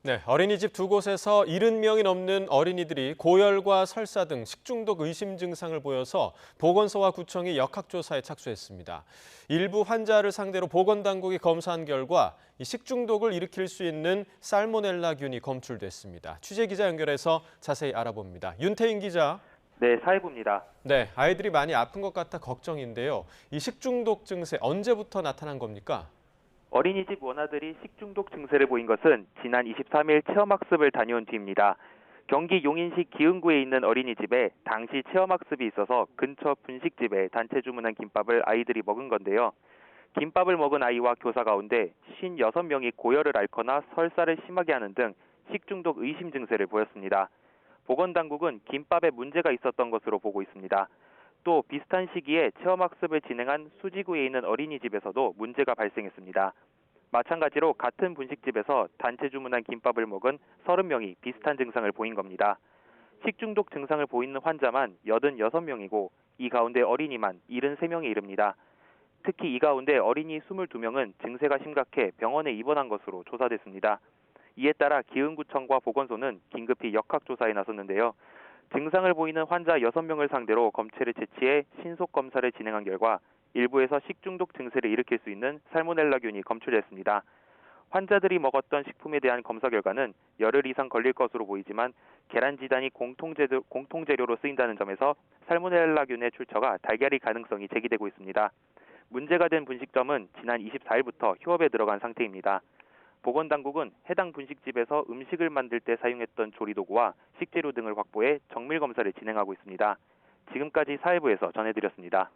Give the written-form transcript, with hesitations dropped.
네, 어린이집 두 곳에서 70명이 넘는 어린이들이 고열과 설사 등 식중독 의심 증상을 보여서 보건소와 구청이 역학조사에 착수했습니다. 일부 환자를 상대로 보건당국이 검사한 결과 이 식중독을 일으킬 수 있는 살모넬라균이 검출됐습니다. 취재기자 연결해서 자세히 알아봅니다. 윤태인 기자. 네, 사회부입니다. 네, 아이들이 많이 아픈 것 같아 걱정인데요. 이 식중독 증세 언제부터 나타난 겁니까? 어린이집 원아들이 식중독 증세를 보인 것은 지난 23일 체험학습을 다녀온 뒤입니다. 경기 용인시 기흥구에 있는 어린이집에 당시 체험학습이 있어서 근처 분식집에 단체 주문한 김밥을 아이들이 먹은 건데요. 김밥을 먹은 아이와 교사 가운데 56명이 고열을 앓거나 설사를 심하게 하는 등 식중독 의심 증세를 보였습니다. 보건당국은 김밥에 문제가 있었던 것으로 보고 있습니다. 또 비슷한 시기에 체험학습을 진행한 수지구에 있는 어린이집에서도 문제가 발생했습니다. 마찬가지로 같은 분식집에서 단체 주문한 김밥을 먹은 30명이 비슷한 증상을 보인 겁니다. 식중독 증상을 보이는 환자만 86명이고 이 가운데 어린이만 73명에 이릅니다. 특히 이 가운데 어린이 22명은 증세가 심각해 병원에 입원한 것으로 조사됐습니다. 이에 따라 기흥구청과 보건소는 긴급히 역학조사에 나섰는데요. 증상을 보이는 환자 6명을 상대로 검체를 채취해 신속 검사를 진행한 결과 일부에서 식중독 증세를 일으킬 수 있는 살모넬라균이 검출됐습니다. 환자들이 먹었던 식품에 대한 검사 결과는 열흘 이상 걸릴 것으로 보이지만 계란지단이 공통재료로 쓰인다는 점에서 살모넬라균의 출처가 달걀일 가능성이 제기되고 있습니다. 문제가 된 분식점은 지난 24일부터 휴업에 들어간 상태입니다. 보건당국은 해당 분식집에서 음식을 만들 때 사용했던 조리도구와 식재료 등을 확보해 정밀 검사를 진행하고 있습니다. 지금까지 사회부에서 전해드렸습니다.